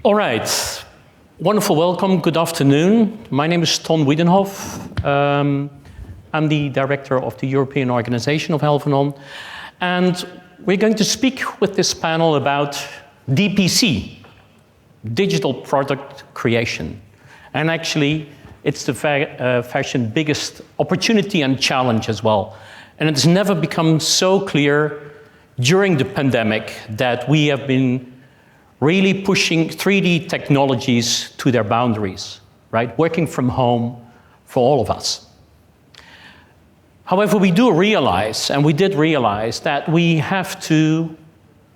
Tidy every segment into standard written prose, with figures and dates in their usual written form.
All right, wonderful welcome, good afternoon. My name is Ton Wiedenhoff. I'm the director of the European organization of Alvanon. And we're going to speak with this panel about DPC, digital product creation. And actually, it's the fashion biggest opportunity and challenge as well. And it's never become so clear during the pandemic that we have been really pushing 3D technologies to their boundaries, right? Working from home for all of us. However, we do realize, and we did realize, that we have to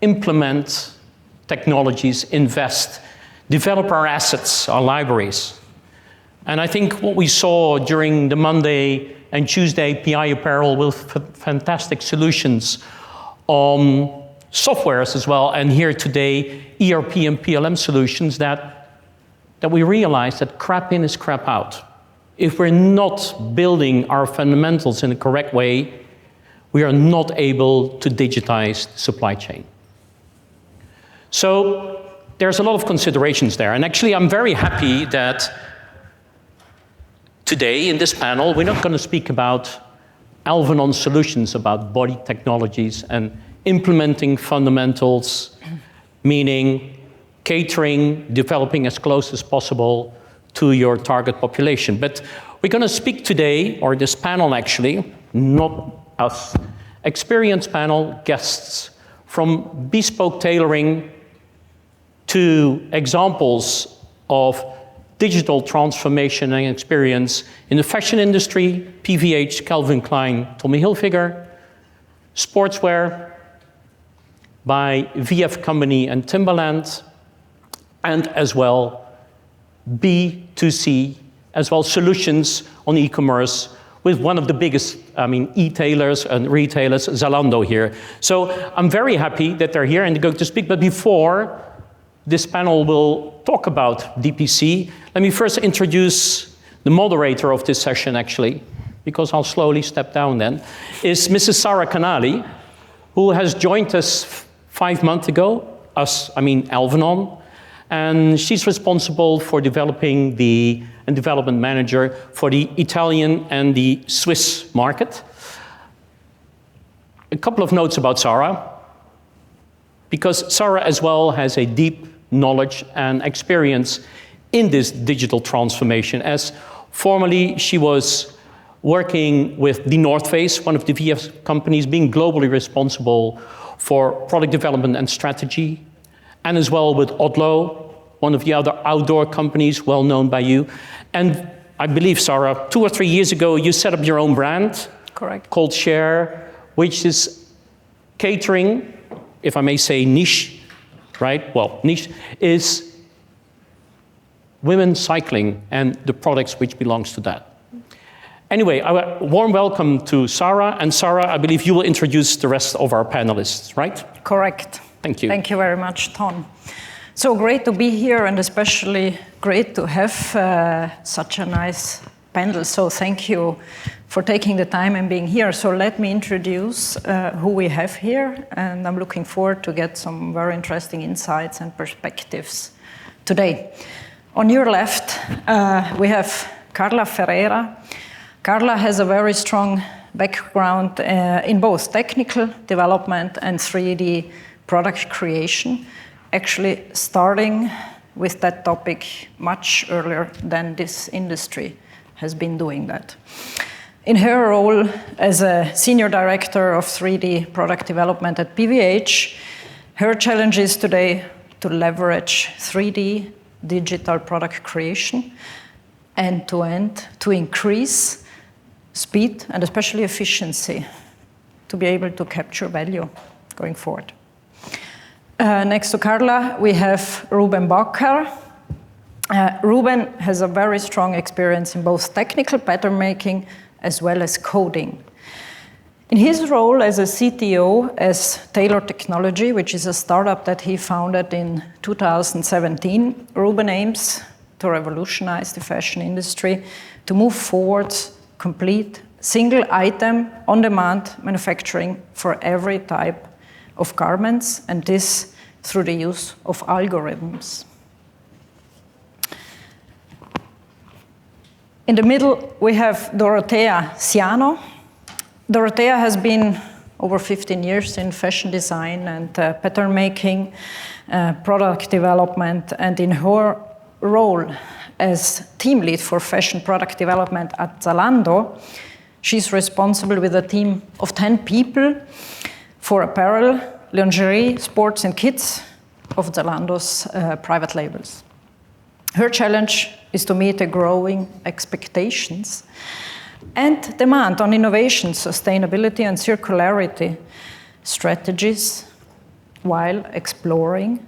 implement technologies, invest, develop our assets, our libraries. And I think what we saw during the Monday and Tuesday PI Apparel with fantastic solutions on softwares as well, and here today, ERP and PLM solutions, that we realize that crap in is crap out. If we're not building our fundamentals in the correct way, we are not able to digitize the supply chain. So there's a lot of considerations there, and actually I'm very happy that today in this panel, we're not going to speak about Alvanon solutions, about body technologies and implementing fundamentals, meaning catering, developing as close as possible to your target population. But we're going to speak today, or this panel actually, not us, experienced panel guests from bespoke tailoring to examples of digital transformation and experience in the fashion industry, PVH, Calvin Klein, Tommy Hilfiger, sportswear by VF Company and Timberland, and as well B2C, as well solutions on e-commerce with one of the biggest, e-tailers and retailers, Zalando here. So I'm very happy that they're here and they're going to speak, but before this panel will talk about DPC, let me first introduce the moderator of this session actually, because I'll slowly step down then, is Mrs. Sarah Canali, who has joined us 5 months ago, Alvanon, and she's responsible for developing and development manager for the Italian and the Swiss market. A couple of notes about Sarah, because Sarah as well has a deep knowledge and experience in this digital transformation, as formerly she was working with the North Face, one of the VF companies, being globally responsible for product development and strategy, and as well with Odlo, one of the other outdoor companies well known by you. And I believe, Sarah, 2 or 3 years ago, you set up your own brand. Correct. Called Share, which is catering, if I may say niche, right? Well, niche is women cycling and the products which belongs to that. Anyway, a warm welcome to Sarah. And Sarah, I believe you will introduce the rest of our panelists, right? Correct. Thank you. Thank you very much, Ton. So great to be here, and especially great to have such a nice panel. So thank you for taking the time and being here. So let me introduce who we have here, and I'm looking forward to get some very interesting insights and perspectives today. On your left, we have Carla Ferreira. Carla has a very strong background in both technical development and 3D product creation, actually starting with that topic much earlier than this industry has been doing that. In her role as a senior director of 3D product development at PVH, her challenge is today to leverage 3D digital product creation end-to-end to increase speed and especially efficiency to be able to capture value going forward. Next to Carla, we have Ruben Bakker. Ruben has a very strong experience in both technical pattern making as well as coding. In his role as a CTO as Taylor Technology, which is a startup that he founded in 2017, Ruben aims to revolutionize the fashion industry, to move forward complete single item on-demand manufacturing for every type of garments, and this through the use of algorithms. In the middle, we have Dorothea Siano. Dorothea has been over 15 years in fashion design and pattern making, product development, and in her role as team lead for fashion product development at Zalando, she's responsible with a team of 10 people for apparel, lingerie, sports, and kids of Zalando's private labels. Her challenge is to meet the growing expectations and demand on innovation, sustainability, and circularity strategies while exploring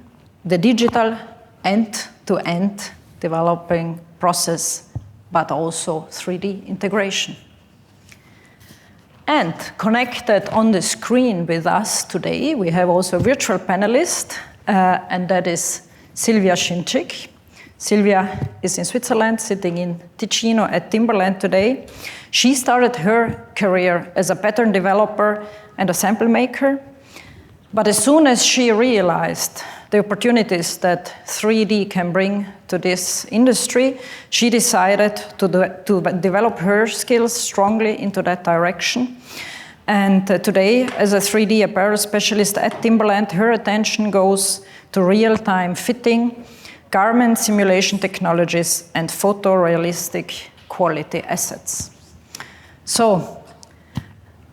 the digital end-to-end developing process, but also 3D integration. And connected on the screen with us today, we have also a virtual panelist, and that is Sylwia Szymczyk. Sylwia is in Switzerland, sitting in Ticino at Timberland today. She started her career as a pattern developer and a sample maker. But as soon as she realized the opportunities that 3D can bring to this industry, she decided to develop her skills strongly into that direction. And today, as a 3D apparel specialist at Timberland, her attention goes to real-time fitting, garment simulation technologies, and photorealistic quality assets. So,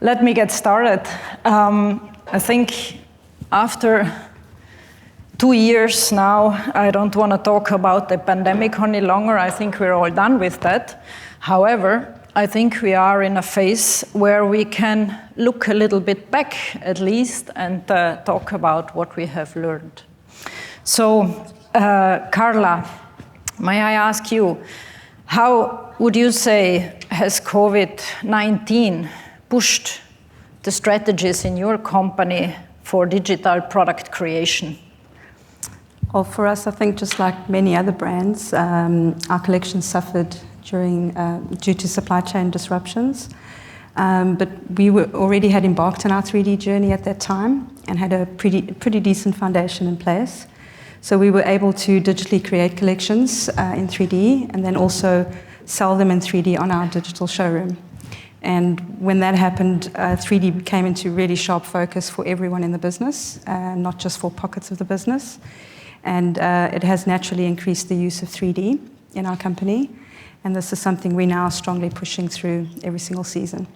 let me get started. I think after 2 years now, I don't want to talk about the pandemic any longer. I think we're all done with that. However, I think we are in a phase where we can look a little bit back, at least, and talk about what we have learned. So, Carla, may I ask you, how would you say has COVID-19 pushed the strategies in your company for digital product creation? Well, for us, I think just like many other brands, our collection suffered due to supply chain disruptions. But we already had embarked on our 3D journey at that time and had a pretty decent foundation in place. So we were able to digitally create collections in 3D and then also sell them in 3D on our digital showroom. And when that happened, 3D came into really sharp focus for everyone in the business, not just for pockets of the business. And it has naturally increased the use of 3D in our company. And this is something we're now strongly pushing through every single season.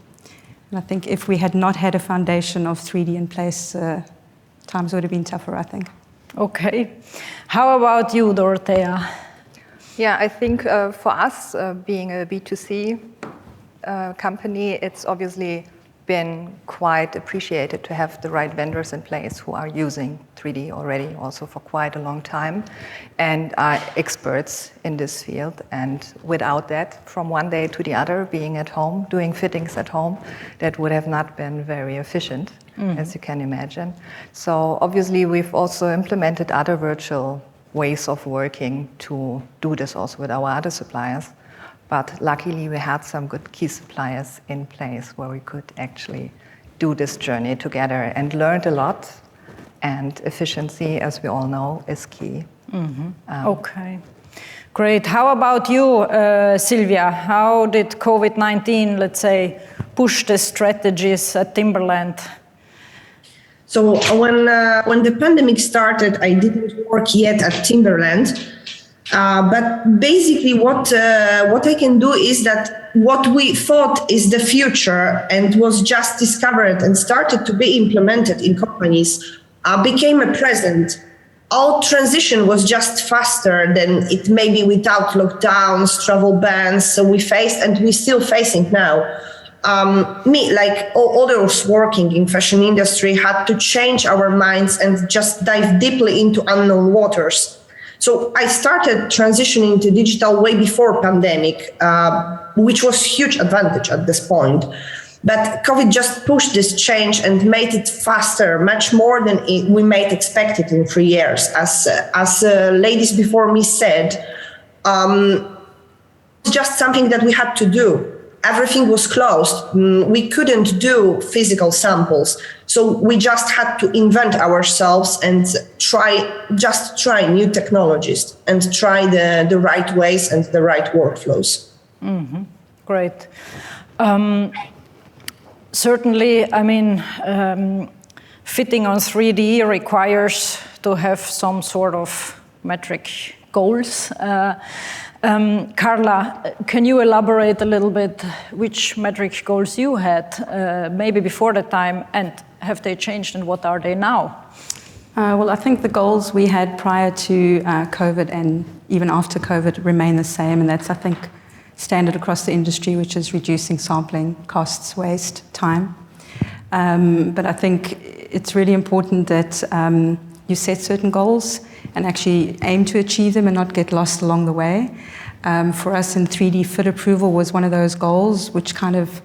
And I think if we had not had a foundation of 3D in place, times would have been tougher, I think. Okay. How about you, Dorothea? Yeah, I think for us, being a B2C company, it's obviously been quite appreciated to have the right vendors in place who are using 3D already also for quite a long time and are experts in this field. And without that, from one day to the other, being at home, doing fittings at home, that would have not been very efficient, as you can imagine. So obviously, we've also implemented other virtual ways of working to do this also with our other suppliers. But luckily, we had some good key suppliers in place where we could actually do this journey together and learned a lot. And efficiency, as we all know, is key. Okay, great. How about you, Sylwia? How did COVID-19, let's say, push the strategies at Timberland? So when the pandemic started, I didn't work yet at Timberland. But basically what I can do is that what we thought is the future and was just discovered and started to be implemented in companies became a present. Our transition was just faster than it may be without lockdowns, travel bans. So we faced, and we're still facing now. Me, like all others working in fashion industry, had to change our minds and just dive deeply into unknown waters. So I started transitioning to digital way before pandemic, which was huge advantage at this point. But COVID just pushed this change and made it faster, much more than we might expect it in 3 years. As ladies before me said, it's just something that we had to do. Everything was closed. We couldn't do physical samples. So we just had to invent ourselves and try new technologies and try the right ways and the right workflows. Great. Certainly, I mean, fitting on 3D requires to have some sort of metric goals. Carla, can you elaborate a little bit which metric goals you had, maybe before the time, and have they changed and what are they now? Well, I think the goals we had prior to COVID and even after COVID remain the same, and that's, I think, standard across the industry, which is reducing sampling costs, waste, time. But I think it's really important that you set certain goals and actually aim to achieve them and not get lost along the way. For us in 3D fit approval was one of those goals, which kind of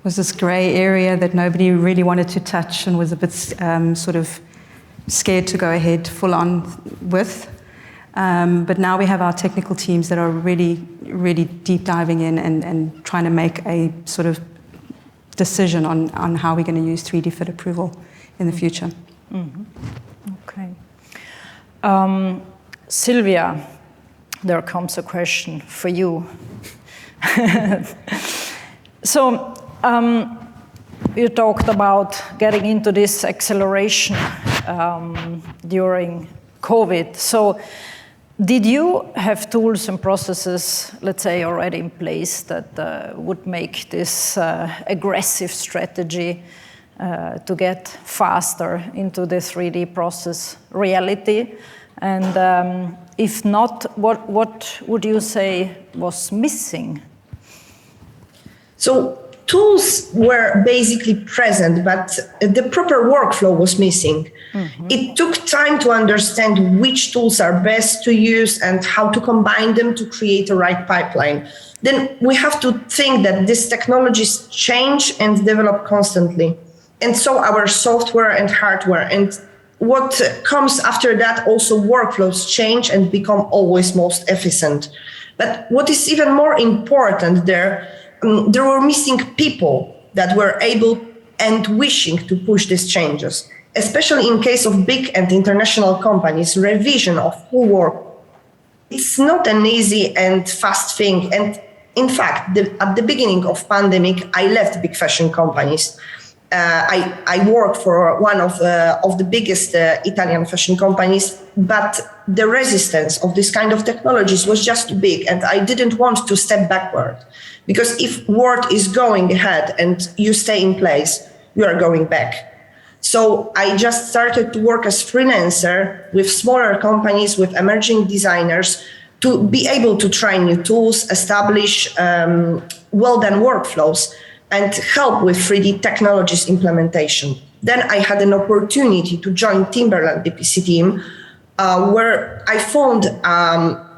was this gray area that nobody really wanted to touch and was a bit sort of scared to go ahead full on with. But now we have our technical teams that are really, really deep diving in and trying to make a sort of decision on how we're going to use 3D fit approval in the future. Okay. Sylwia, there comes a question for you. So, you talked about getting into this acceleration during COVID. So, did you have tools and processes, let's say, already in place that would make this aggressive strategy to get faster into the 3D process reality? And if not, what would you say was missing? So tools were basically present, but the proper workflow was missing. It took time to understand which tools are best to use and how to combine them to create a right pipeline. Then we have to think that these technologies change and develop constantly. And so our software and hardware and what comes after that, also workflows change and become always most efficient. But what is even more important there were missing people that were able and wishing to push these changes, especially in case of big and international companies. Revision of full work, it's not an easy and fast thing. And in fact, at the beginning of pandemic, I left big fashion companies. I worked for one of the biggest Italian fashion companies, but the resistance of this kind of technologies was just too big, and I didn't want to step backward. Because if world is going ahead and you stay in place, you are going back. So I just started to work as freelancer with smaller companies, with emerging designers, to be able to try new tools, establish well-done workflows, and help with 3D technologies implementation. Then I had an opportunity to join Timberland DPC team, where I found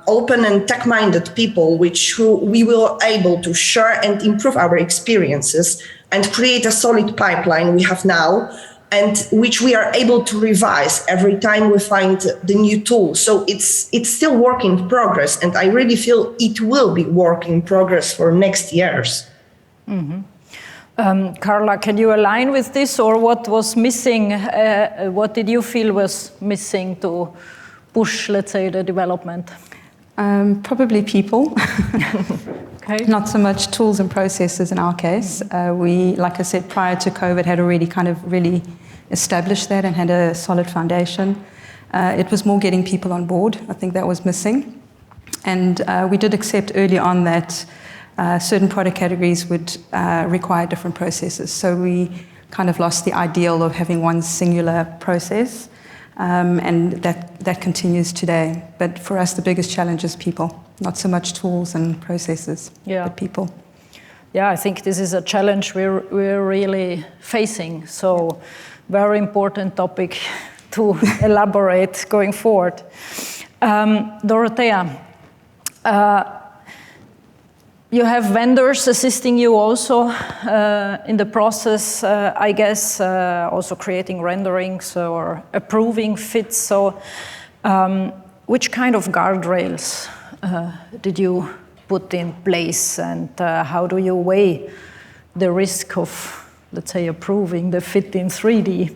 open and tech-minded people who we were able to share and improve our experiences and create a solid pipeline we have now, and which we are able to revise every time we find the new tool. So it's still work in progress, and I really feel it will be work in progress for next years. Carla, can you align with this, or what was missing? What did you feel was missing to push, let's say, the development? Probably people. Okay. Not so much tools and processes in our case. We, like I said, prior to COVID, had already kind of really established that and had a solid foundation. It was more getting people on board. I think that was missing. And we did accept early on that certain product categories would require different processes. So we kind of lost the ideal of having one singular process, and that continues today. But for us, the biggest challenge is people, not so much tools and processes, but people. Yeah, I think this is a challenge we're really facing. So very important topic to elaborate going forward. Dorothea, you have vendors assisting you also in the process, I guess, also creating renderings or approving fits. So which kind of guardrails did you put in place, and how do you weigh the risk of, let's say, approving the fit in 3D?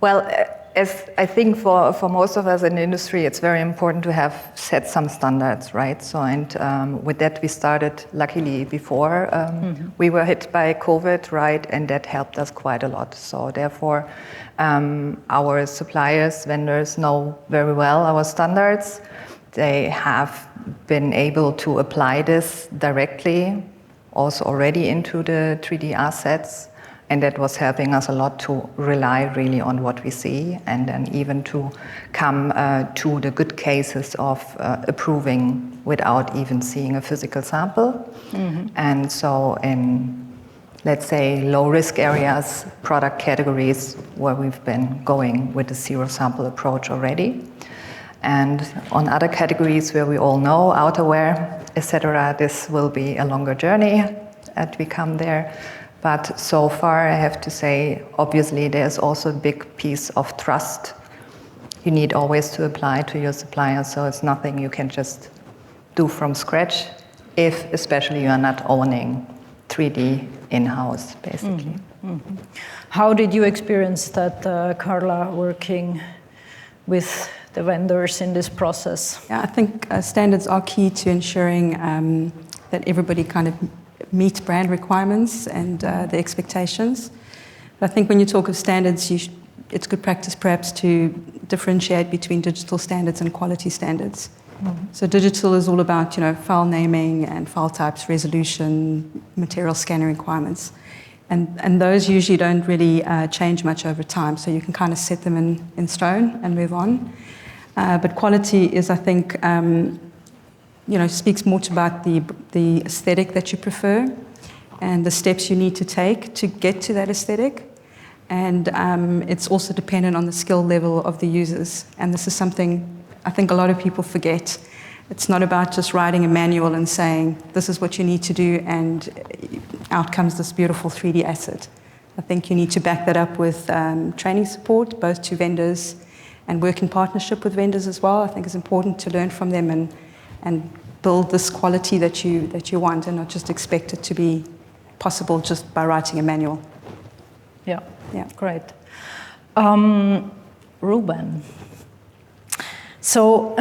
Well, as I think for most of us in the industry, it's very important to have set some standards, right? So, and with that we started, luckily, before we were hit by COVID, right? And that helped us quite a lot. So therefore, our suppliers, vendors know very well our standards. They have been able to apply this directly, also already into the 3D assets. And that was helping us a lot to rely really on what we see, and then even to come to the good cases of approving without even seeing a physical sample. And so in, let's say, low-risk areas, product categories where we've been going with the zero sample approach already. And on other categories where we all know, outerwear, etc., this will be a longer journey as we come there. But so far, I have to say, obviously, there's also a big piece of trust you need always to apply to your suppliers. So it's nothing you can just do from scratch, if especially you are not owning 3D in-house, basically. How did you experience that, Carla, working with the vendors in this process? Yeah, I think standards are key to ensuring that everybody kind of meets brand requirements and the expectations. But I think when you talk of standards, it's good practice perhaps to differentiate between digital standards and quality standards. So digital is all about, file naming and file types, resolution, material scanning requirements. And those usually don't really change much over time, so you can kind of set them in stone and move on. But quality is, I think, speaks more about the aesthetic that you prefer and the steps you need to take to get to that aesthetic. And it's also dependent on the skill level of the users. And this is something I think a lot of people forget. It's not about just writing a manual and saying, this is what you need to do, and out comes this beautiful 3D asset. I think you need to back that up with training support, both to vendors and work in partnership with vendors as well. I think it's important to learn from them and build this quality that you want, and not just expect it to be possible just by writing a manual. Yeah, great. Ruben. So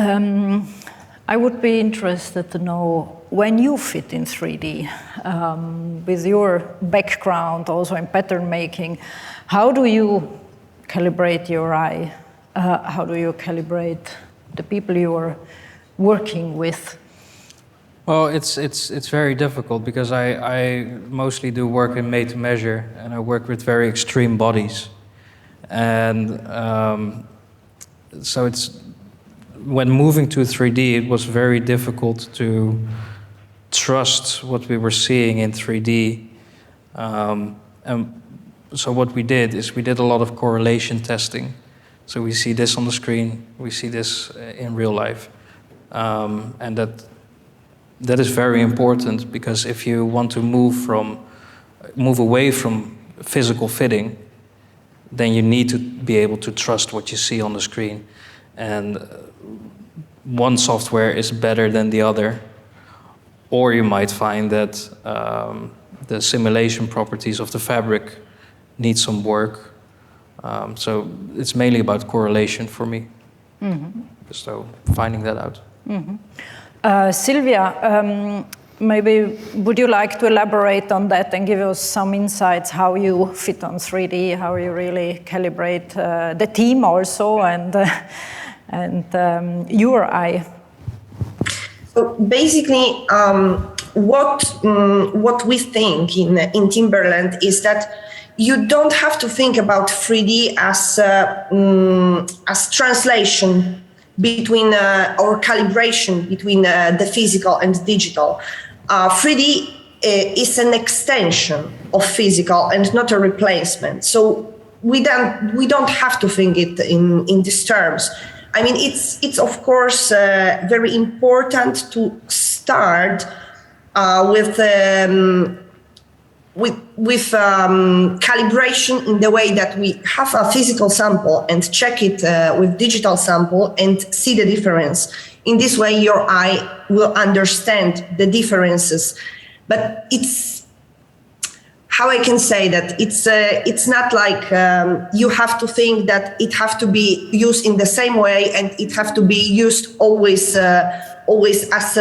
I would be interested to know, when you fit in 3D, with your background also in pattern making, how do you calibrate your eye? How do you calibrate the people you are working with? Well, it's very difficult because I mostly do work in made to measure, and I work with very extreme bodies, and so when moving to 3D, it was very difficult to trust what we were seeing in 3D. And so what we did is we did a lot of correlation testing. So we see this on the screen, we see this in real life. And that is very important, because if you want to move away from physical fitting, then you need to be able to trust what you see on the screen. And one software is better than the other, or you might find that the simulation properties of the fabric need some work. So it's mainly about correlation for me. So finding that out. Sylwia, maybe would you like to elaborate on that and give us some insights how you fit on 3D, how you really calibrate the team also, and your eye? So basically, what we think in Timberland is that you don't have to think about 3D as translation between or calibration between the physical and digital. 3D is an extension of physical and not a replacement. So we don't have to think it in these terms. I mean, it's of course very important to start with calibration in the way that we have a physical sample and check it with digital sample and see the difference. In this way, your eye will understand the differences. But it's, how I can say that it's not like you have to think that it have to be used in the same way and it have to be used always as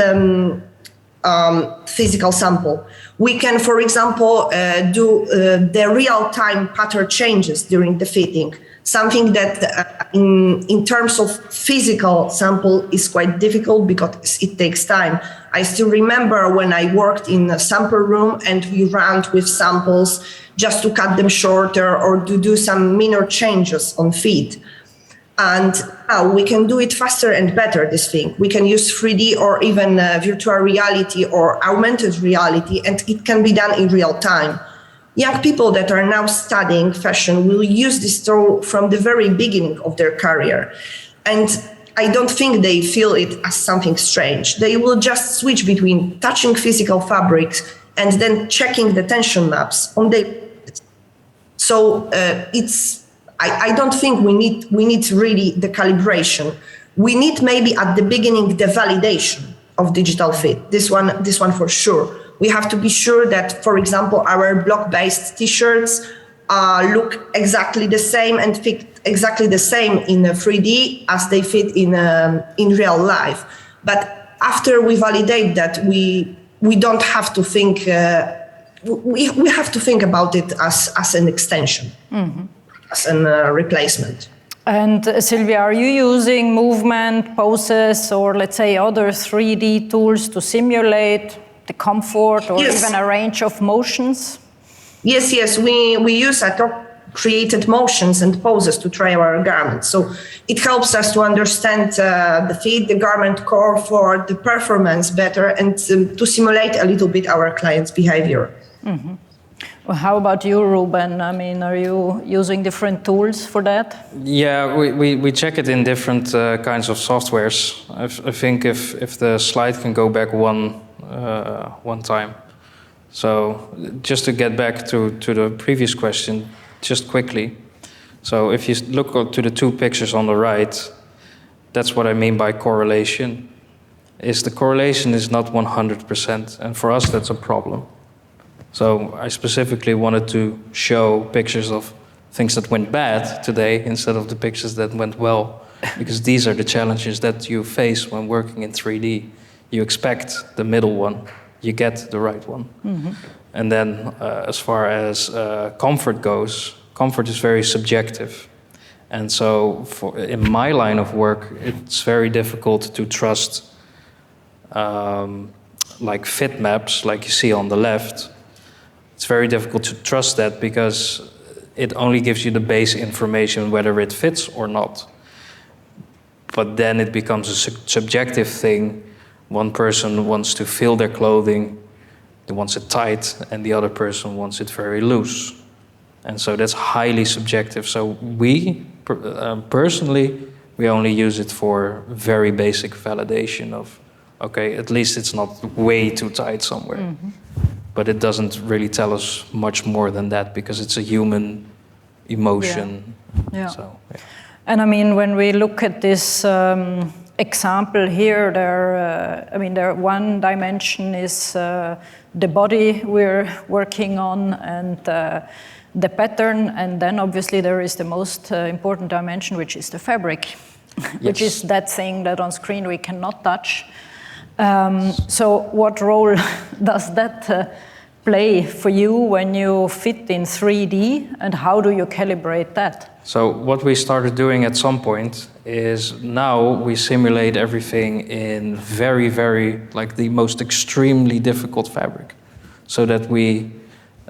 physical sample. We can, for example, do the real-time pattern changes during the fitting. Something that in terms of physical sample is quite difficult because it takes time. I still remember when I worked in a sample room and we ran with samples just to cut them shorter or to do some minor changes on feet. And now we can do it faster and better, this thing. We can use 3D or even virtual reality or augmented reality, and it can be done in real time. Young people that are now studying fashion will use this tool from the very beginning of their career. And I don't think they feel it as something strange. They will just switch between touching physical fabrics and then checking the tension maps on their. So I don't think we need really the calibration. We need maybe at the beginning the validation of digital fit. This one for sure. We have to be sure that, for example, our block-based T-shirts look exactly the same and fit exactly the same in 3D as they fit in real life. But after we validate that, we don't have to think. We have to think about it as an extension, as a replacement. And Sylwia, are you using movement, poses, or let's say other 3D tools to simulate the comfort or Yes. even a range of motions? Yes, we use created motions and poses to try our garments. So it helps us to understand the fit, the garment core for the performance better and to simulate a little bit our clients' behavior. Mm-hmm. Well, how about you, Ruben? I mean, are you using different tools for that? Yeah, we check it in different kinds of softwares. I think if the slide can go back one time. So just to get back to the previous question, just quickly. So if you look to the two pictures on the right, that's what I mean by correlation. The correlation is not 100%, and for us that's a problem. So I specifically wanted to show pictures of things that went bad today instead of the pictures that went well, because these are the challenges that you face when working in 3D. You expect the middle one, you get the right one. Mm-hmm. And then as far as comfort goes, comfort is very subjective. And so in my line of work, it's very difficult to trust like fit maps, like you see on the left. It's very difficult to trust that because it only gives you the base information whether it fits or not. But then it becomes a subjective thing. One person wants to feel their clothing, they wants it tight, and the other person wants it very loose. And so that's highly subjective. So we, personally, we only use it for very basic validation of, okay, at least it's not way too tight somewhere. Mm-hmm. But it doesn't really tell us much more than that because it's a human emotion. Yeah. So, yeah. And I mean, when we look at this example here, there one dimension is the body we're working on and the pattern, and then obviously there is the most important dimension, which is the fabric, yes. Which is that thing that on screen we cannot touch. So what role does that play for you when you fit in 3D, and how do you calibrate that? So what we started doing at some point is now we simulate everything in very, very, like the most extremely difficult fabric. So that we,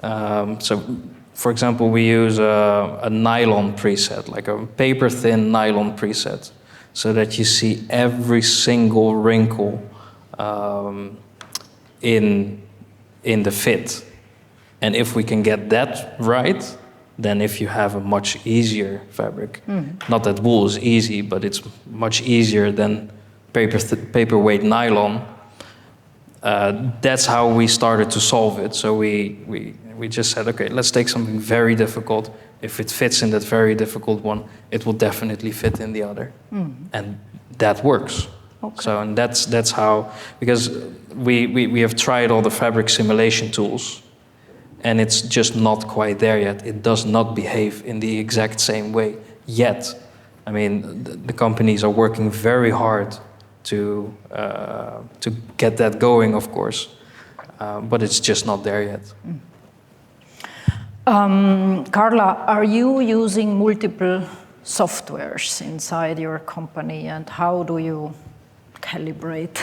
for example, we use a nylon preset, like a paper-thin nylon preset, so that you see every single wrinkle in the fit. And if we can get that right, then if you have a much easier fabric, not that wool is easy, but it's much easier than paperweight nylon, that's how we started to solve it. So we just said, okay, let's take something very difficult. If it fits in that very difficult one, it will definitely fit in the other. And that works. Okay. So, and that's how, because we have tried all the fabric simulation tools, and it's just not quite there yet. It does not behave in the exact same way yet. I mean, the companies are working very hard to get that going, of course, but it's just not there yet. Carla, are you using multiple softwares inside your company, and how do you calibrate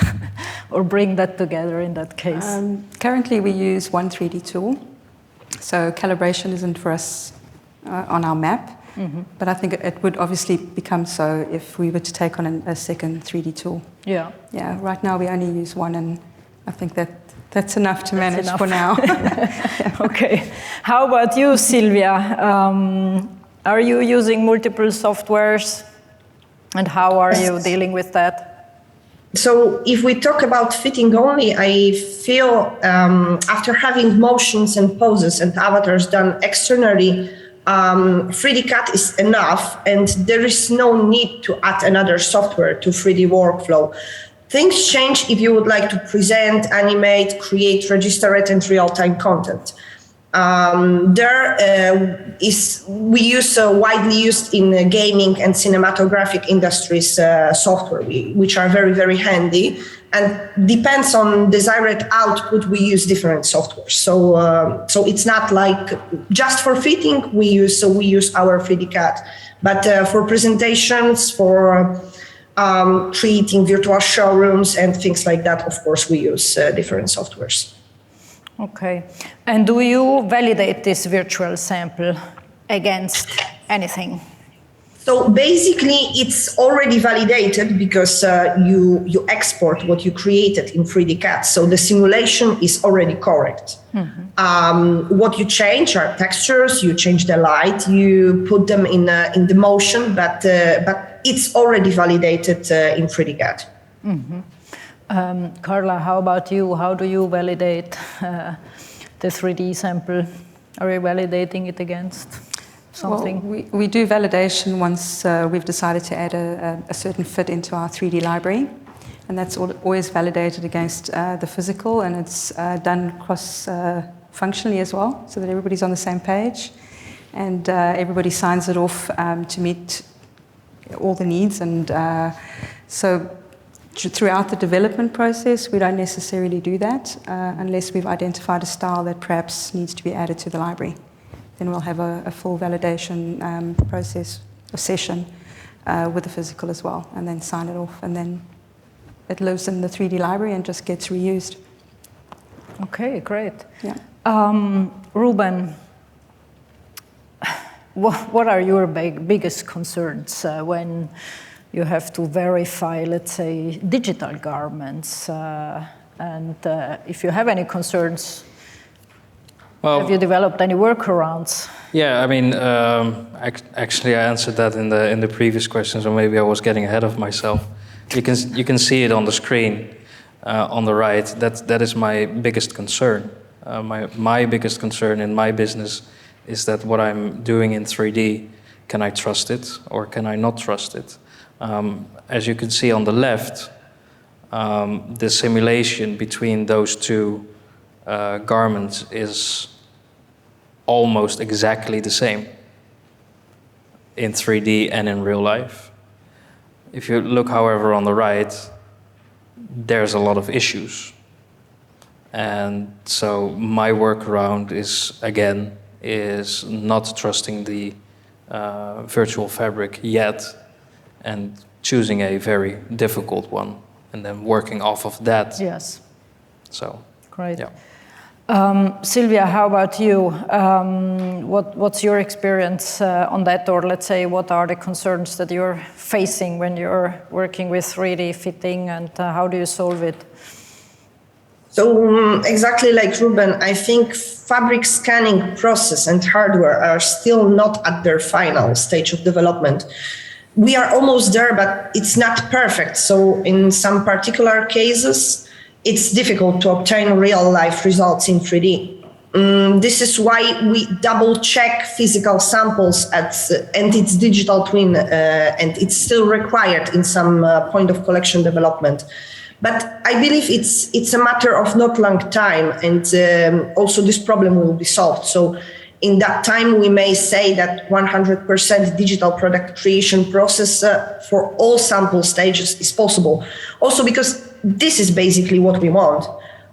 or bring that together in that case? Currently, we use one 3D tool. So calibration isn't for us on our map, but I think it would obviously become so if we were to take on a second 3D tool. Yeah. Yeah, right now we only use one, and I think that's enough to manage for now. Okay. How about you, Sylwia? Are you using multiple softwares, and how are you dealing with that? So if we talk about fitting only, I feel after having motions and poses and avatars done externally, 3D CAD is enough, and there is no need to add another software to 3D workflow. Things change if you would like to present, animate, create, register it, and real-time content. We use widely used in gaming and cinematographic industries software, which are very, very handy, and depends on desired output. We use different softwares. So it's not like just for fitting we use our 3D CAD, but for presentations, for creating virtual showrooms and things like that, of course, we use different softwares. Okay. And do you validate this virtual sample against anything? So basically, it's already validated because you export what you created in 3D CAD. So the simulation is already correct. What you change are textures, you change the light, you put them in the motion, but it's already validated in 3D CAD. Carla, how about you? How do you validate the 3D sample? Are you validating it against something? Well, we do validation once we've decided to add a certain fit into our 3D library. And that's always validated against the physical, and it's done cross-functionally as well, so that everybody's on the same page. And everybody signs it off to meet all the needs. And so throughout the development process, we don't necessarily do that unless we've identified a style that perhaps needs to be added to the library. Then we'll have a full validation process or session with the physical as well, and then sign it off, and then it lives in the 3D library and just gets reused. Okay, great. Yeah. Ruben, what are your biggest concerns when you have to verify, let's say, digital garments? And if you have any concerns, have you developed any workarounds? Yeah, I mean, actually, I answered that in the previous question, so maybe I was getting ahead of myself. You can see it on the screen on the right. That is my biggest concern. My biggest concern in my business is that what I'm doing in 3D, can I trust it or can I not trust it? As you can see on the left, the simulation between those two garments is almost exactly the same in 3D and in real life. If you look, however, on the right, there's a lot of issues. And so my workaround is not trusting the virtual fabric yet, and choosing a very difficult one, and then working off of that. Yes. So, great. yeah. Sylwia, how about you? What's your experience on that, or let's say, what are the concerns that you're facing when you're working with 3D fitting, and how do you solve it? So exactly like Ruben, I think fabric scanning process and hardware are still not at their final stage of development. We are almost there, but it's not perfect. So in some particular cases, it's difficult to obtain real-life results in 3D. This is why we double-check physical samples and its digital twin, and it's still required in some point of collection development. But I believe it's a matter of not long time, and also this problem will be solved. So in that time, we may say that 100% digital product creation process for all sample stages is possible. Also because this is basically what we want.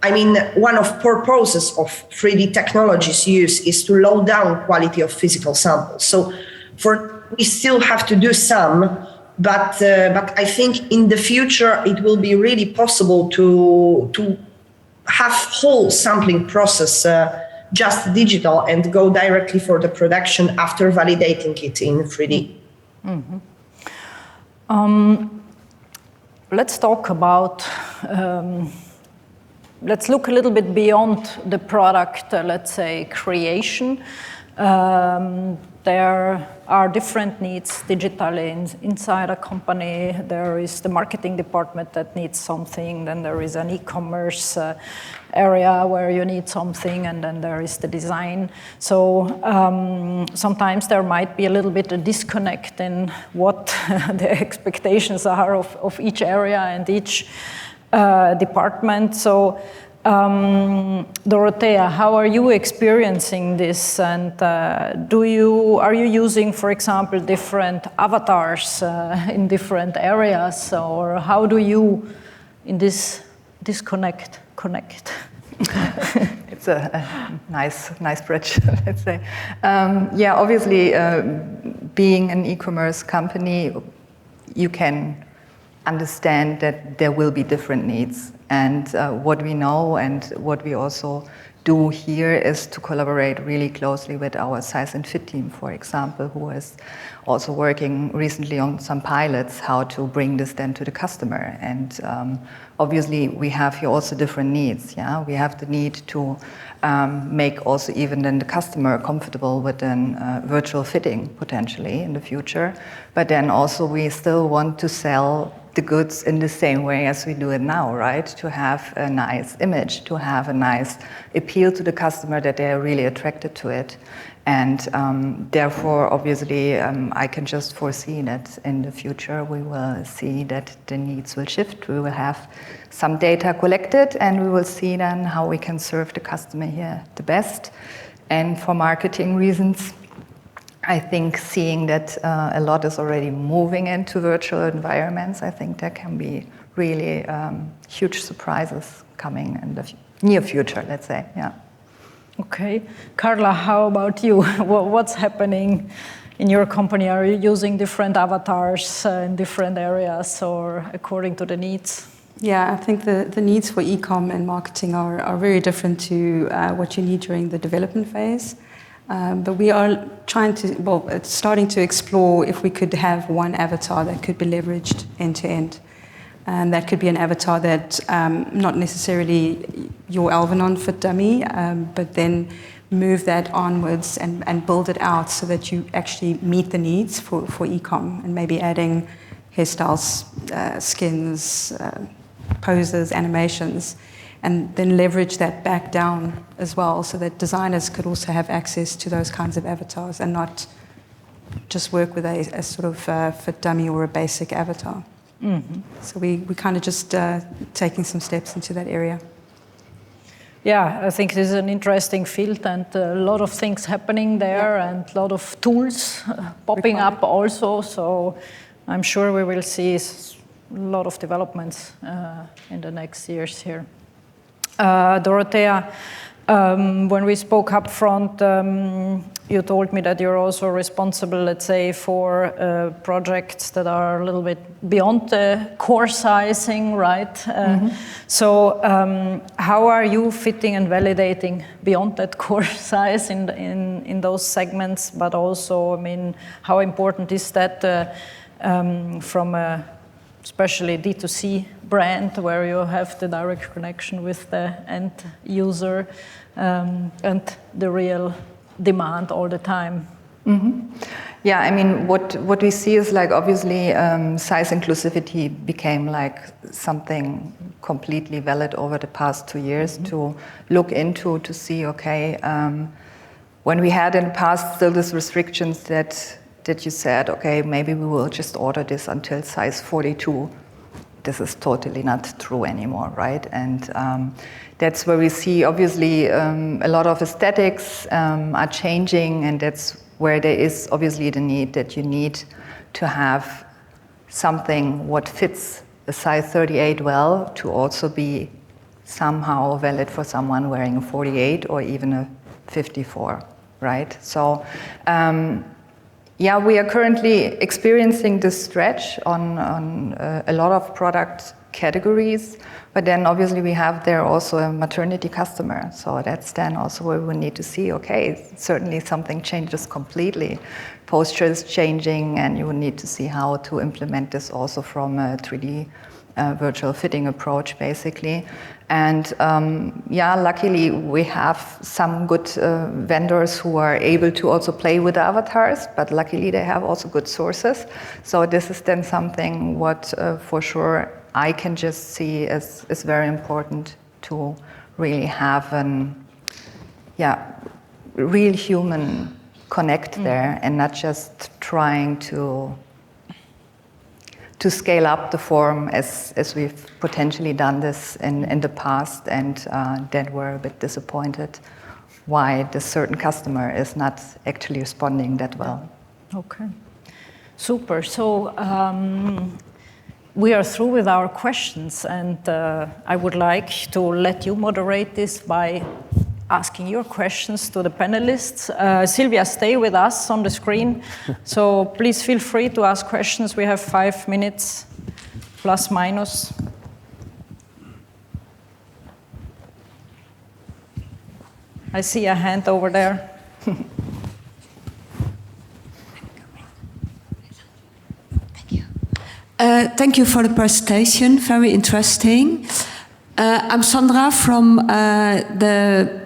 I mean, one of purposes of 3D technologies use is to low down quality of physical samples. So we still have to do some, but I think in the future it will be really possible to have whole sampling process just digital and go directly for the production after validating it in 3D. Mm-hmm. Let's talk about, let's look a little bit beyond the product, let's say, creation. There are different needs digitally inside a company. There is the marketing department that needs something, then there is an e-commerce area where you need something, and then there is the design. So sometimes there might be a little bit of disconnect in what the expectations are of each area and each department. So Dorothea, how are you experiencing this? And are you using, for example, different avatars in different areas, or how do you, in this disconnect, connect? It's a nice bridge, let's say. Yeah, obviously, being an e-commerce company, you can understand that there will be different needs. And what we know and what we also do here is to collaborate really closely with our size and fit team, for example, who is also working recently on some pilots, how to bring this then to the customer. And obviously we have here also different needs. Yeah, we have the need to make also even then the customer comfortable with then virtual fitting potentially in the future. But then also we still want to sell the goods in the same way as we do it now, right? To have a nice image, to have a nice appeal to the customer that they are really attracted to it. And therefore, obviously, I can just foresee that in the future we will see that the needs will shift. We will have some data collected and we will see then how we can serve the customer here the best. And for marketing reasons, I think seeing that a lot is already moving into virtual environments, I think there can be really huge surprises coming in the near future, let's say, yeah. Okay. Carla, how about you? What's happening in your company? Are you using different avatars in different areas or according to the needs? Yeah, I think the needs for e-com and marketing are very different to what you need during the development phase. But we are it's starting to explore if we could have one avatar that could be leveraged end to end. And that could be an avatar that not necessarily your Alvanon fit dummy, but then move that onwards and build it out so that you actually meet the needs for e-com, and maybe adding hairstyles, skins, poses, animations, and then leverage that back down as well so that designers could also have access to those kinds of avatars and not just work with a sort of fit dummy or a basic avatar. Mm-hmm. So we kind of just taking some steps into that area. Yeah, I think this is an interesting field and a lot of things happening there, yeah, and a lot of tools popping up also. So I'm sure we will see a lot of developments in the next years here. Dorothea, when we spoke up front, you told me that you're also responsible, let's say, for projects that are a little bit beyond the core sizing, right? Mm-hmm. So how are you fitting and validating beyond that core size in those segments? But also, I mean, how important is that from a especially D2C brand where you have the direct connection with the end user and the real demand all the time? Mm-hmm. Yeah, I mean, what we see is like obviously size inclusivity became like something completely valid over the past 2 years, mm-hmm, to look into, to see, okay, when we had in the past still these restrictions that you said, okay, maybe we will just order this until size 42. this is totally not true anymore, right? And that's where we see, obviously, a lot of aesthetics are changing, and that's where there is obviously the need that you need to have something what fits a size 38 well to also be somehow valid for someone wearing a 48 or even a 54, right? So, yeah, we are currently experiencing this stretch on a lot of product categories, but then obviously we have there also a maternity customer. So that's then also where we need to see, okay, certainly something changes completely. Posture is changing, and you will need to see how to implement this also from a 3D virtual fitting approach, basically. And yeah, luckily we have some good vendors who are able to also play with the avatars, but luckily they have also good sources. So this is then something what for sure I can just see as very important to really have an, yeah, real human connect there, and not just trying to scale up the form as we've potentially done this in the past, and then we're a bit disappointed why this certain customer is not actually responding that well. Okay, super. So we are through with our questions, and I would like to let you moderate this by asking your questions to the panelists. Sylwia, stay with us on the screen. So please feel free to ask questions. We have 5 minutes, plus minus. I see a hand over there. Thank you for the presentation, very interesting. I'm Sandra from the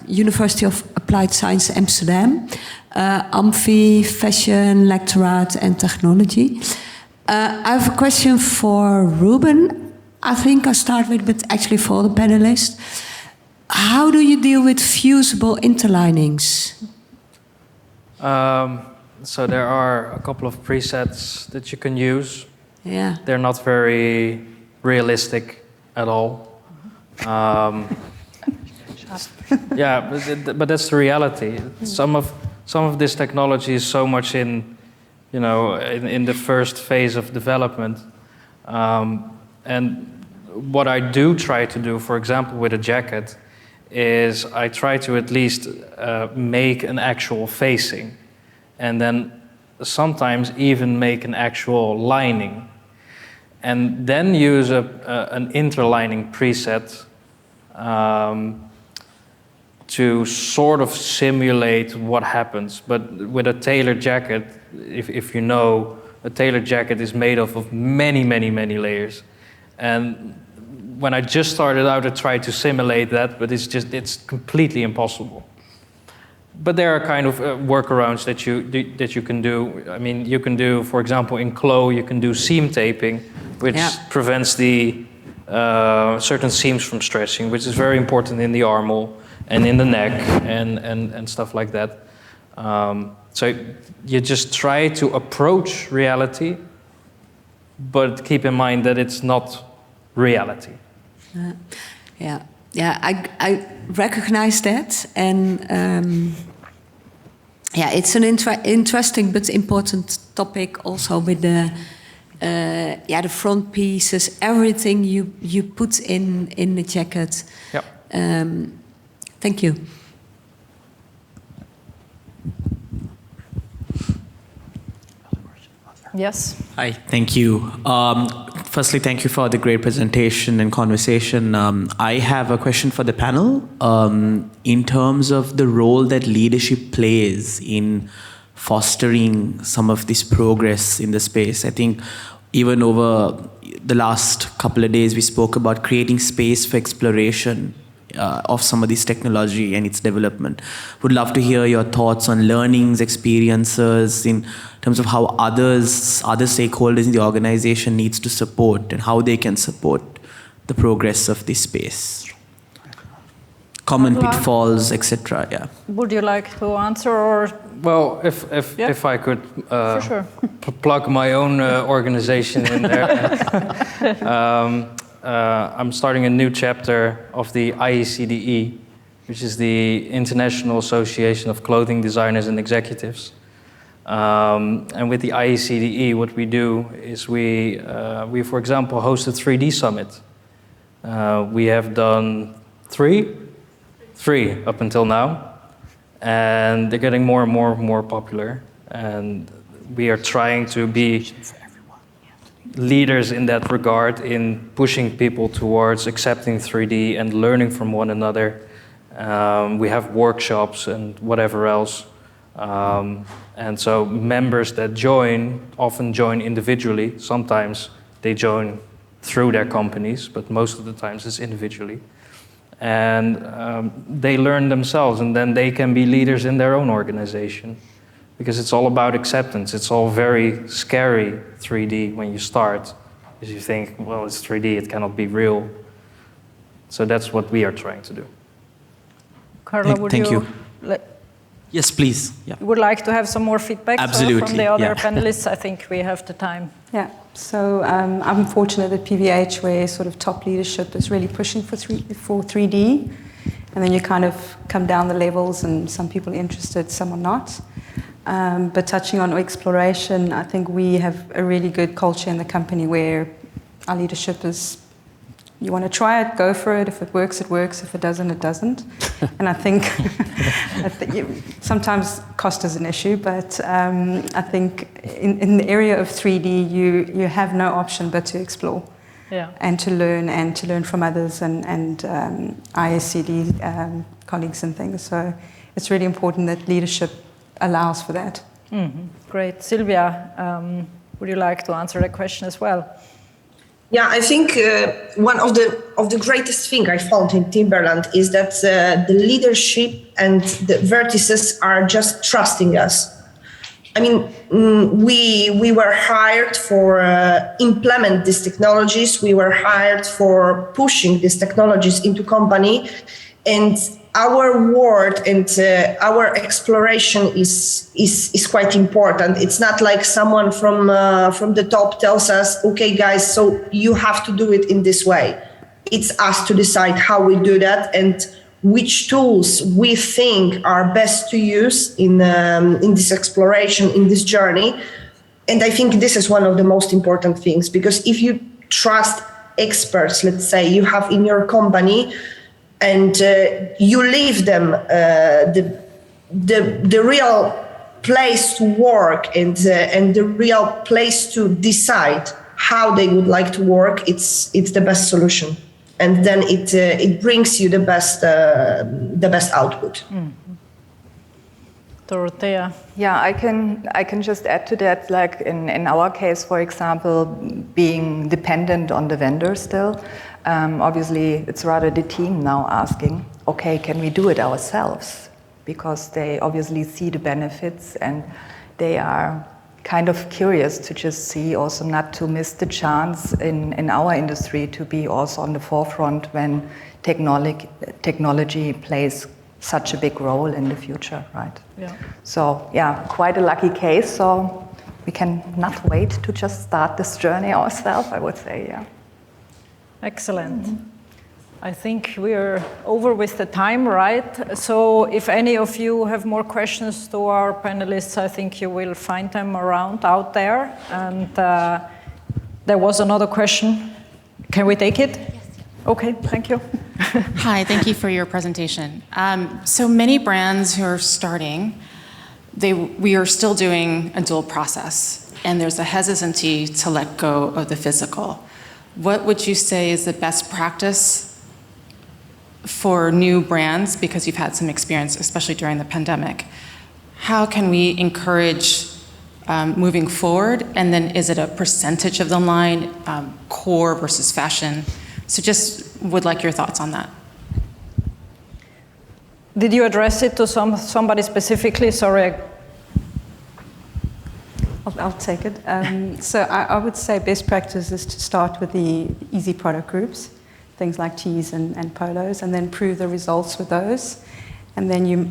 University of Applied Science Amsterdam, Amphi, Fashion, Lectorate and Technology. I have a question for Ruben. I think I'll start with, but actually for the panelists. How do you deal with fusible interlinings? So there are a couple of presets that you can use. Yeah. They're not very realistic at all. Yeah, but that's the reality. Some of this technology is so much in the first phase of development, and what I do try to do, for example, with a jacket, is I try to at least make an actual facing, and then sometimes even make an actual lining, and then use an interlining preset to sort of simulate what happens. But with a tailored jacket, if you know, a tailored jacket is made of many, many, many layers. And when I just started out, I tried to simulate that, but it's completely impossible. But there are kind of workarounds that you can do. I mean, you can do, for example, in Clo, you can do seam taping, which prevents the certain seams from stretching, which is very important in the armhole and in the neck and stuff like that. So you just try to approach reality, but keep in mind that it's not reality. I recognize that, and it's an interesting but important topic also with the front pieces, everything you put in the jacket. Yep. Thank you. Yes. Hi, thank you. Firstly, thank you for the great presentation and conversation. I have a question for the panel. In terms of the role that leadership plays in fostering some of this progress in the space, I think even over the last couple of days, we spoke about creating space for exploration of some of this technology and its development. Would love to hear your thoughts on learnings, experiences in terms of how other stakeholders in the organization needs to support and how they can support the progress of this space. common Carla? pitfalls, etc. Yeah. Would you like to answer or? Well, Yeah. if I could For sure. plug my own organization in there. I'm starting a new chapter of the IECDE, which is the International Association of Clothing Designers and Executives. And with the IECDE, what we do is we for example, host a 3D summit. We have done three up until now, and they're getting more and more popular. And we are trying to be leaders in that regard, in pushing people towards accepting 3D and learning from one another. We have workshops and whatever else. And so members that join often join individually. Sometimes they join through their companies, but most of the times it's individually. And they learn themselves, and then they can be leaders in their own organization. Because it's all about acceptance. It's all very scary, 3D, when you start. Because you think, well, it's 3D, it cannot be real. So that's what we are trying to do. Carla, would Thank you. Yes, please. Yeah. You would like to have some more feedback Absolutely, from the other yeah. panelists? I think we have the time. Yeah, so I'm fortunate at PVH where sort of top leadership is really pushing for 3D. And then you kind of come down the levels and some people are interested, some are not. But touching on exploration, I think we have a really good culture in the company where our leadership is, you want to try it, go for it. If it works, it works. If it doesn't, it doesn't. And I think, sometimes cost is an issue, but I think in the area of 3D, you have no option but to explore. Yeah. And to learn from others and ISCD colleagues and things. So it's really important that leadership allows for that. Mm-hmm. Great. Sylwia, would you like to answer that question as well? Yeah, I think one of the greatest thing I found in Timberland is that the leadership and the vertices are just trusting us. I mean, we were hired for implement these technologies. We were hired for pushing these technologies into company, and our word and our exploration is quite important. It's not like someone from the top tells us, okay, guys, so you have to do it in this way. It's us to decide how we do that and which tools we think are best to use in this exploration, in this journey. And I think this is one of the most important things, because if you trust experts, let's say you have in your company, and you leave them the real place to work and the real place to decide how they would like to work, it's the best solution. And then it brings you the best output. Mm-hmm. Dorothea. Yeah, I can just add to that, like in our case, for example, being dependent on the vendor still. Obviously, it's rather the team now asking, okay, can we do it ourselves? Because they obviously see the benefits and they are kind of curious to just see, also not to miss the chance in our industry to be also on the forefront when technology plays such a big role in the future, right? Yeah. So, yeah, quite a lucky case. So we can not wait to just start this journey ourselves, I would say, yeah. Excellent. I think we're over with the time, right? So if any of you have more questions to our panelists, I think you will find them around out there. And there was another question. Can we take it? Yes. Okay, thank you. Hi, thank you for your presentation. So many brands who are starting, we are still doing a dual process, and there's a hesitancy to let go of the physical. What would you say is the best practice for new brands, because you've had some experience, especially during the pandemic? How can we encourage moving forward? And then is it a percentage of the line, core versus fashion? So just would like your thoughts on that. Did you address it to somebody specifically? Sorry. I'll take it. So I would say best practice is to start with the easy product groups. things like tees and polos, and then prove the results with those. And then you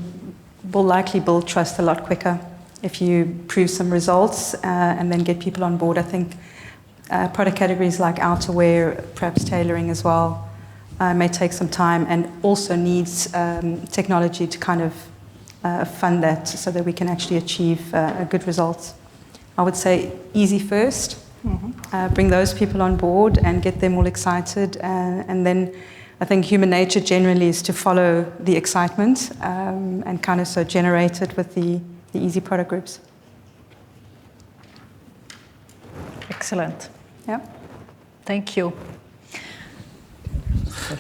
will likely build trust a lot quicker if you prove some results and then get people on board. I think product categories like outerwear, perhaps tailoring as well, may take some time and also needs technology to kind of fund that so that we can actually achieve good results. I would say easy first, bring those people on board and get them all excited. And then I think human nature generally is to follow the excitement and kind of so generate it with the easy product groups. Excellent. Yeah. Thank you.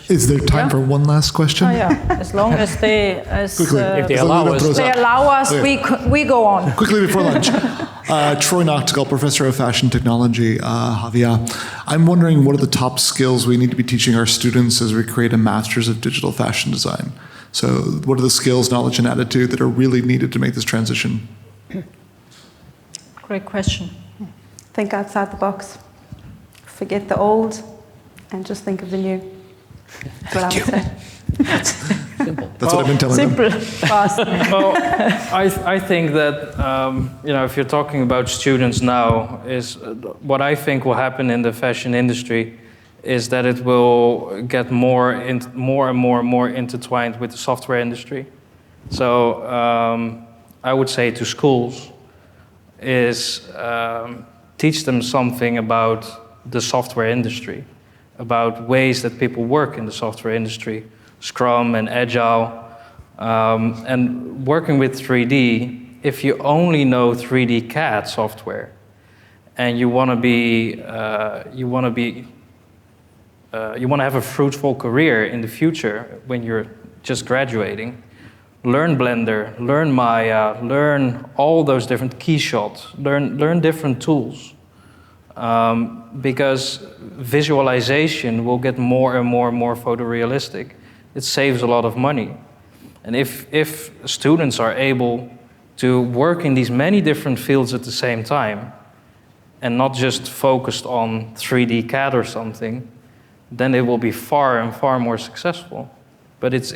Is there time for one last question? Oh, yeah. As long as they, If they allow us. they allow us, Okay. we go on. Quickly before lunch. Troy Noctigal, Professor of Fashion Technology, Javier. I'm wondering what are the top skills we need to be teaching our students as we create a Masters of Digital Fashion Design? So what are the skills, knowledge, and attitude that are really needed to make this transition? Great question. Think outside the box. Forget the old and just think of the new. That's what I would say. Simple. That's what I've been telling them. Simple, fast. Well, I think that if you're talking about students now, is what I think will happen in the fashion industry is that it will get more and more intertwined with the software industry. So I would say to schools is teach them something about the software industry, about ways that people work in the software industry, Scrum and Agile, and working with 3D. If you only know 3D CAD software, and you want to have a fruitful career in the future when you're just graduating, learn Blender, learn Maya, learn all those different keyshots, learn different tools. Because visualization will get more and more photorealistic. It saves a lot of money. And if students are able to work in these many different fields at the same time, and not just focused on 3D CAD or something, then they will be far and far more successful. But it's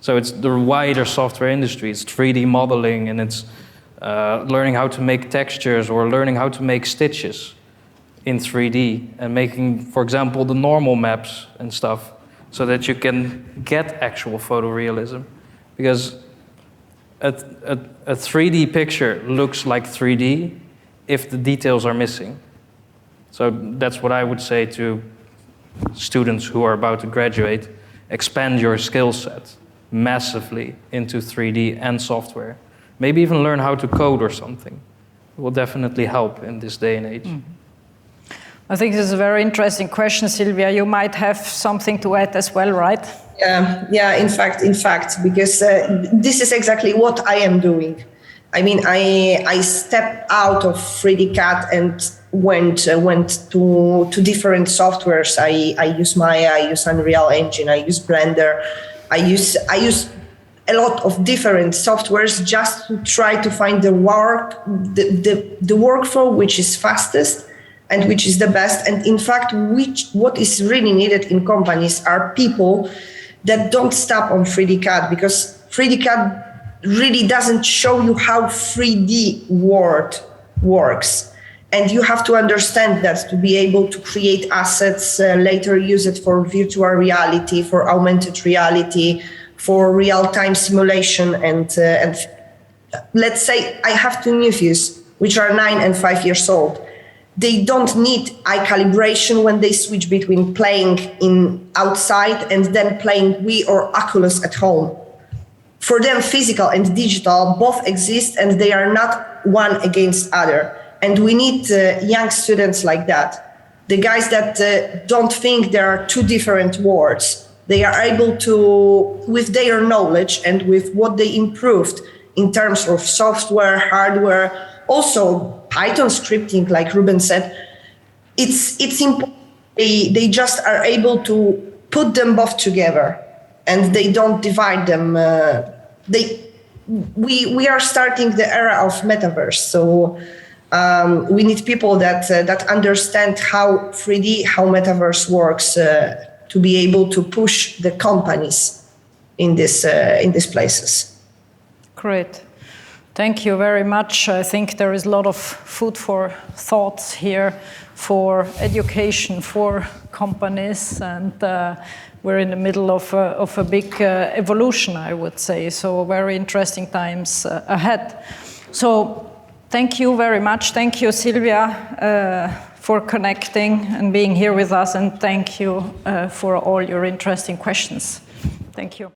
the wider software industry. It's 3D modeling, and it's learning how to make textures or learning how to make stitches in 3D and making, for example, the normal maps and stuff so that you can get actual photorealism. Because a 3D picture looks like 3D if the details are missing. So that's what I would say to students who are about to graduate. Expand your skill set massively into 3D and software. Maybe even learn how to code or something. It will definitely help in this day and age. I think this is a very interesting question, Sylwia. You might have something to add as well, right? Yeah. In fact, because this is exactly what I am doing. I mean, I stepped out of 3D CAD and went to different softwares. I use Maya, I use Unreal Engine, I use Blender, I use a lot of different softwares just to try to find the workflow which is fastest and which is the best. And in fact, what is really needed in companies are people that don't stop on 3D CAD, because 3D CAD really doesn't show you how 3D world works. And you have to understand that to be able to create assets, later use it for virtual reality, for augmented reality, for real-time simulation. And let's say I have two nephews, which are 9 and 5 years old. They don't need eye calibration when they switch between playing in outside and then playing Wii or Oculus at home. For them, physical and digital both exist, and they are not one against other. And we need young students like that. The guys that don't think there are two different worlds. They are able to, with their knowledge and with what they improved in terms of software, hardware, also Python scripting, like Ruben said, it's important. They just are able to put them both together, and they don't divide them. We are starting the era of metaverse, so we need people that understand how 3D, how metaverse works to be able to push the companies in these places. Great. Thank you very much. I think there is a lot of food for thoughts here for education, for companies, and we're in the middle of a big evolution, I would say. So very interesting times ahead. So thank you very much. Thank you, Sylwia, for connecting and being here with us, and thank you for all your interesting questions. Thank you.